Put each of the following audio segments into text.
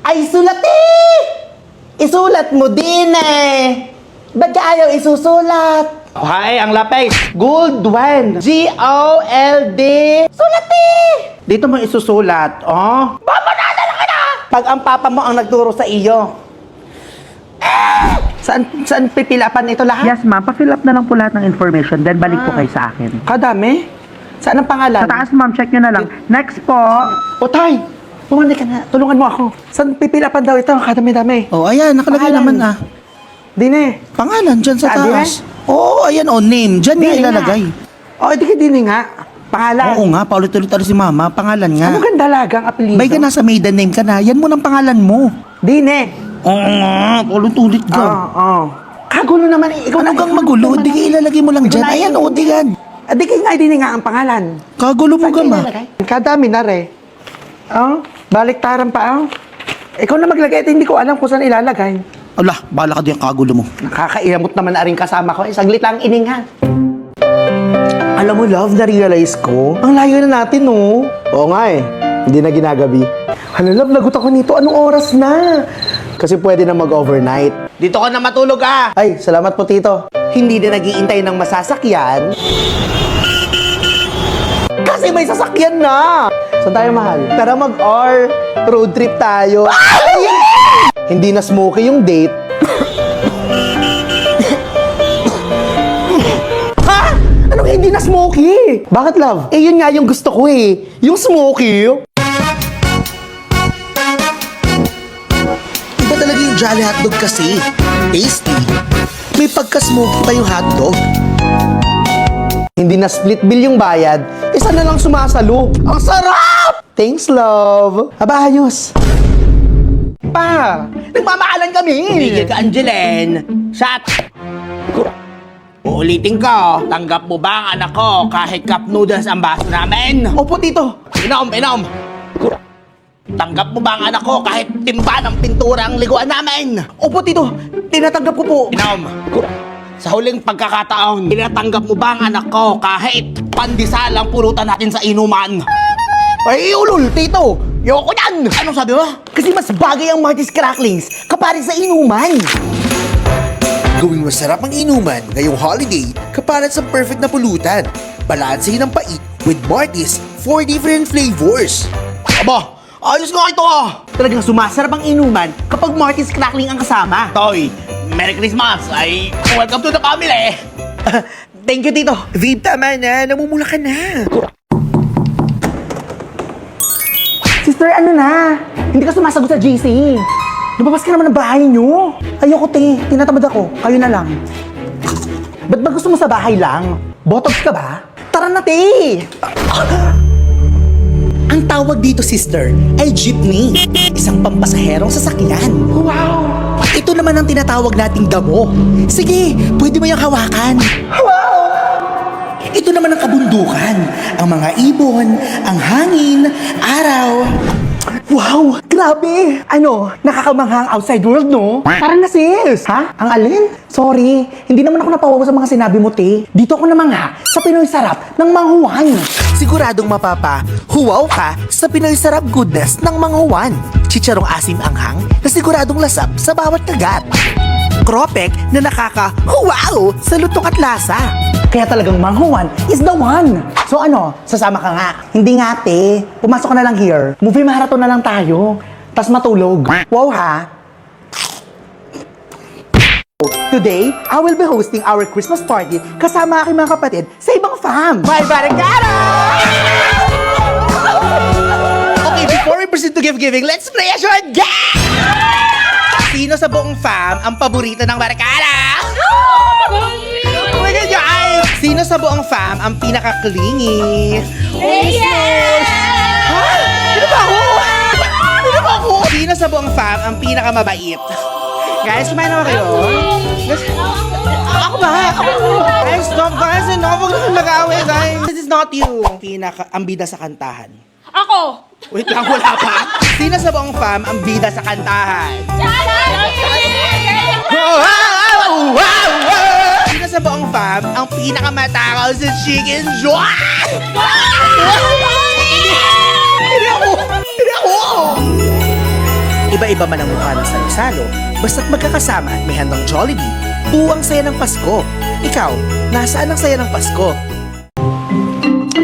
Ay, sulati! Isulat mo din eh. Ba't ka ayaw isusulat? Ay, ang lapay. Goldwyn. G-O-L-D. Sulati! Dito mo isusulat, oh. Babanada na ka na! Pag ang papa mo ang nagturo sa iyo. Saan pipilapan ito lahat? Yes, ma'am. Pa-fill up na lang po lahat ng information, then balik po kayo sa akin. Kadami? Saan ang pangalan? Sa taas, ma'am. Check nyo na lang. Next po. O, tay! Pumandi ka na. Tulungan mo ako. Saan pipilapan daw ito? Kadami-dami. Oh, ayan, nakalagay Pangalan. naman Dine. Pangalan dyan sa Ah, di taas. Oo, ayan name. Dyan nga Dine ilalagay. O, di ka dine nga. Pangalan. Oo nga, paulit-ulit si mama. Pangalan nga. Ano kang dalagang apelido? May ka nasa maiden name ka na. Yan mo ng pangalan mo. Dine. Oo nga, paulit-ulit Oo, ka. oo. Kagulo naman. Ikaw Ano na- kang ikaw magulo? naman Di ka ang- ilalagay mo lang Ikaw dyan. na Ayan, ang- o, di yan. Di ka nga dine nga ang pangalan. Kagulo mo Saan ka ka ma. ilalagay? Kadami na re. Oh, baliktaran pa oh. Ikaw na maglagay at hindi ko alam kung saan ilalagay. Ala, bala ka diyan, kagulo mo. Nakakailamot naman na rin kasama ko. Saglit lang ining ha. Alam mo, love, na-realize ko. Ang layo na natin, no? Oo nga eh. Hindi na ginagabi. Hala, love, lagot ako nito. Anong oras na? Kasi pwede na mag-overnight. Dito ka na matulog, ah! Ay, salamat po, tito. Hindi na nag-iintay ng masasakyan. Kasi may sasakyan na! Saan tayo, mahal? Tara mag-R. Road trip tayo. Ay! Hindi na smoky yung date. Ha? Anong hindi na smoky? Bakit, love? Eh, yun nga yung gusto ko eh. Yung smoky. Iba talaga yung Jolly Hotdog kasi. Tasty. May pagka-smoky pa yung hotdog. Hindi na split bill yung bayad. Isa na lang sumasalo. Ang sarap! Thanks, love. Aba, ayos. Pa, nagmamahalan kami. Tumigil ka, Angeline. Shot! Uulitin ko, tanggap mo ba ang anak ko kahit cup noodles ang baso namin? Opo, tito. Inom! Tanggap mo ba ang anak ko kahit timba ng pintura ang liguan namin? Opo, tito. Tinatanggap ko po. Inom! Sa huling pagkakataon, tinatanggap mo ba ang anak ko kahit pandesal ang pulutan natin sa inuman? Ay, ulul, tito. Yoko yan! Anong sabi mo? Kasi mas bagay ang Marty's Cracklings kapari sa inuman. Gawing masarap ang inuman ngayong holiday kapalit sa perfect na pulutan. Balansehin ang pait with Marty's 4 different flavors. Aba, ayos nga ito ah! Talagang sumasarap ang inuman kapag Marty's Crackling ang kasama. Toy, Merry Christmas! Ay, welcome to the family! Thank you, tito. Babe, tama na. Namumula ka na. Sister, ano na? Hindi ka sumasagot sa GC. Lumabas ka naman ng bahay niyo. Ayoko, te. Tinatamad ako. Kayo na lang. Ba't ba gusto mo sa bahay lang? Botox ka ba? Tara na, te! Ang tawag dito, sister, ay jeepney. Isang pampasaherong sasakyan. Wow! Ito naman ang tinatawag nating damo. Sige, pwede mo yung hawakan. Ito naman ang kabundukan. Ang mga ibon, ang hangin, araw. Wow! Grabe! Ano, nakakamanghang outside world, no? Tara na, sis! Ha? Ang alin? Sorry, hindi naman ako napawawa sa mga sinabi mo, te. Dito ako namangha sa Pinoy Sarap ng Manghuan. Siguradong mapapa, huwaw ka sa Pinoy Sarap goodness ng Manghuan. Chicharong asim anghang na siguradong lasap sa bawat kagat. Kropek na nakaka-wow sa lutong at lasa. Kaya talagang Manghuan is the one. So ano, sasama ka nga? Hindi nga, te. Pumasok ka na lang here. Movie marathon na lang tayo. Tas matulog. Wow, ha? Today, I will be hosting our Christmas party kasama aking mga kapatid sa ibang fam. May barangara! Okay, before we proceed to gift giving, let's play a short game! Sino sa buong fam ang paborito ng barkada? Look at your eyes! Sino sa buong fam ang pinaka-clingy? Ha? Sino ba ako? Sino ba ako? Sino sa buong fam ang pinaka-mabait? Guys, kumain naman kayo. Guys, ako ba? Guys, stop guys. No, huwag na mag-away guys. This is not you. Ang bida sa kantahan. Ako! Wait lang, wala pa. Sino sa buong fam ang bida sa kantahan? Sino sa buong fam ang pinakamatakaw sa chicken joy? Hindi ako! Hindi ako! Iba-iba man ang mukha ng salo-salo, basta't magkakasama at may handang Jollibee, buo ang saya ng Pasko. Ikaw, nasaan ang saya ng Pasko?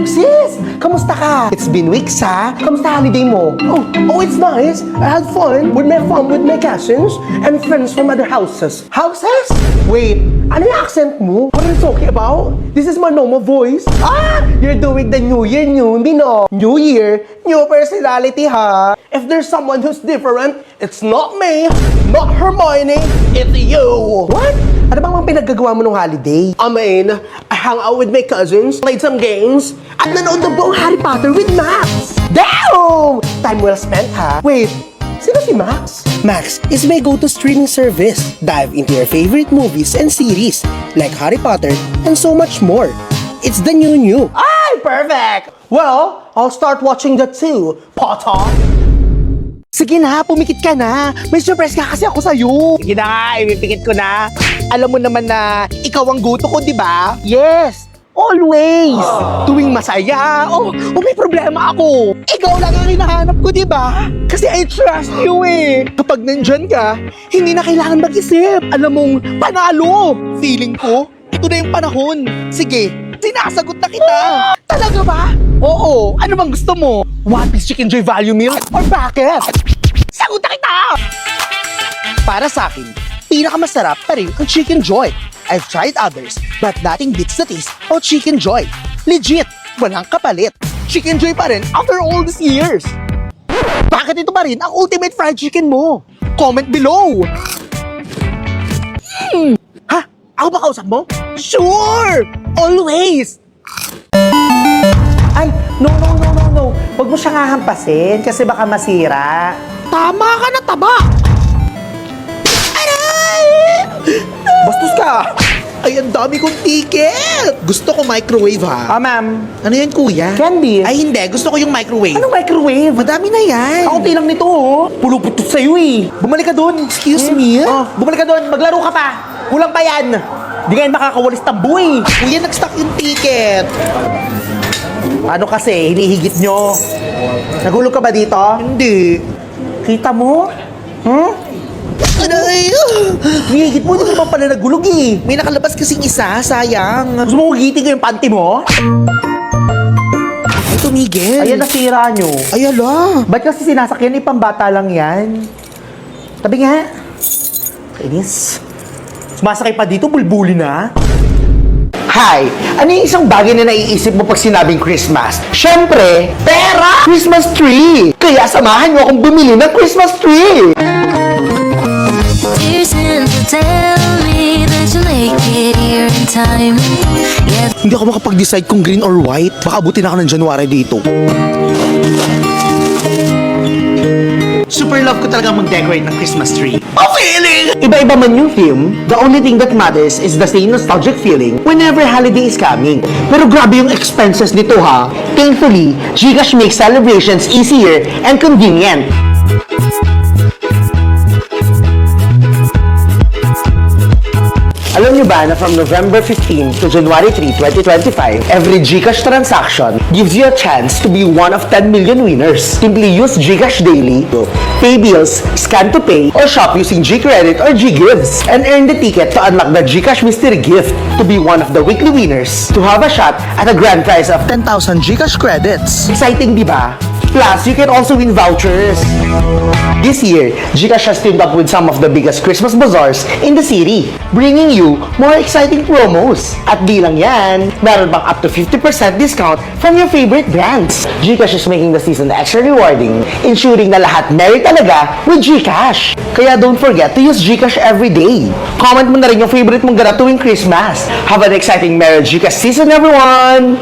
Sis, kamusta ka? It's been weeks, ha? Kamusta holiday mo? Oh, it's nice. I had fun with my cousins and friends from other houses. Houses? Wait, ano yung accent mo? What are you talking about? This is my normal voice. Ah, you're doing the New Year, new me, no? New Year, new personality, ha? If there's someone who's different, it's not me, not Hermione, it's you. What? Ano bang mga pinaggagawa mo nung holiday? I mean, I hung out with my cousins, played some games, at nanood ng buong Harry Potter with Max. Damn! Time well spent, ha? Wait, sino si Max? Max is my go-to streaming service. Dive into your favorite movies and series like Harry Potter and so much more. It's the new. Ay, perfect! Well, I'll start watching that too, Potter. Sige na, pumikit ka na. May surprise ka kasi ako sa'yo. Sige na nga, ipipikit ko na. Alam mo naman na ikaw ang gusto ko, di ba? Yes, always. Tuwing masaya, may problema ako. Ikaw lang ang hinahanap ko, di ba? Kasi I trust you eh. Kapag nandyan ka, hindi na kailangan mag-isip. Alam mong panalo. Feeling ko, ito na yung panahon. Sige, sinasagot na kita. Talaga ba? Oo. Ano bang gusto mo? One Piece Chicken Joy Value Meal? Or bakit? Sagot na kita! Para sa akin, pinakamasarap pa rin ang Chicken Joy. I've tried others, but nothing beats the taste of Chicken Joy. Legit, walang kapalit. Chicken Joy pa rin after all these years. Bakit ito pa rin ang ultimate fried chicken mo? Comment below! Ha? Ako ba kausap mo? Sure! Always! Ay, no. Huwag mo siyang hahampasin kasi baka masira. Tama ka na, taba! Aray! Bastos ka! Ay, ang dami kong ticket! Gusto ko microwave, ha? Ma'am, Ano yan, kuya? candy. Ay, hindi. Gusto ko yung microwave. Anong microwave? Madami na yan. Kaunti lang nito, oh. Puluputot sa'yo, eh. Bumalik ka dun. Excuse me? Bumalik ka dun. Maglaro ka pa. Kulang pa yan. Di ngayon makakawalis tambo, eh. Kuya, nag-stock yung ticket. Ano kasi, hinihigit nyo? Nagulog ka ba dito? Hindi. Kita mo? Aray! Hinihigit mo, hindi ka pa pala nagulog, eh. May nakalabas kasing isa. Sayang. Gusto mo hugitin ko yung panty mo? Ay, tumigil. Ayan, nasira nyo. Ay, ala. Ba't kasi sinasakyan? Pambata lang yan. Tabi nga. Kainis. Sumasakay pa dito, bulbuli na. Hi! Ano yung isang bagay na naiisip mo pag sinabing Christmas? Siyempre, pera! Christmas tree! Kaya samahan niyo akong bumili ng Christmas tree! Dear Santa, tell me that you'll make it here in time. Yeah, Hindi ako makapag-decide kung green or white. Baka abutin ako ng January dito. Super love ko talaga mag-decorate ng Christmas tree. A feeling! Iba-iba man yung theme, the only thing that matters is the same nostalgic feeling whenever holiday is coming. Pero grabe yung expenses nito, ha? Thankfully, Gcash makes celebrations easier and convenient. Alam niyo ba na from November 15 to January 3, 2025, every Gcash transaction gives you a chance to be one of 10 million winners. Simply use Gcash daily, pay bills, scan to pay, or shop using GCredit or GGives, and earn the ticket to unlock the Gcash mystery gift to be one of the weekly winners to have a shot at a grand prize of 10,000 Gcash credits. exciting, di ba? Plus, you can also win vouchers. This year, Gcash has teamed up with some of the biggest Christmas bazaars in the city, bringing you more exciting promos. At di lang yan, meron pang up to 50% discount from your favorite brands. Gcash is making the season extra rewarding, ensuring na lahat merry talaga with Gcash. Kaya don't forget to use Gcash every day. Comment mo na rin yung favorite mong ganap tuwing Christmas. Have an exciting Merry Gcash season, everyone!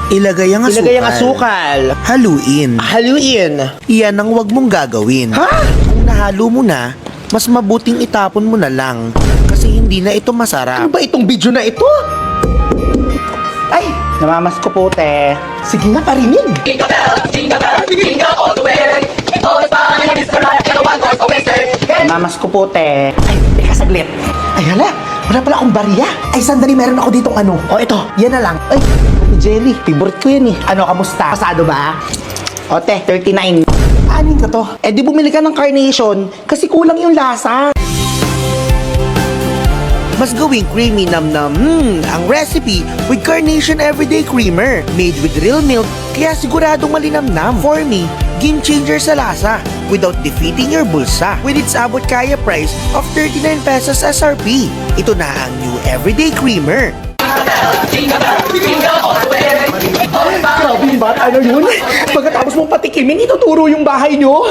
Ilagay ang asukal. Haluin. Haluin! Iyan ang wag mong gagawin. Ha? Kung nahalo mo na, mas mabuting itapon mo na lang. Kasi hindi na ito masarap. Ano ba itong video na ito? Ay! Namamas ko po, te. Sige nga, parinig. Namamas ko po, te. Ay, teka saglit. Ay, hala. Wala pala akong barya. Ay, sandali, meron ako ditong ano. O, ito. Yan na lang. Ay, jelly. Favorite ko yan eh. Ano, kamusta? Pasado ba? O, te, 39. Anin ka to? Eh, di bumili ka ng carnation kasi kulang yung lasa. Mas gawing creamy nam-nam. Ang recipe with Carnation Everyday Creamer. Made with real milk, kaya siguradong malinamnam. For me, game changer sa lasa without defeating your bulsa. With its abot kaya price of 39 pesos SRP. Ito na ang new Everyday Creamer. Grabe ba? Ano yun? Pagkatapos mong patikimin, ituturo yung bahay nyo.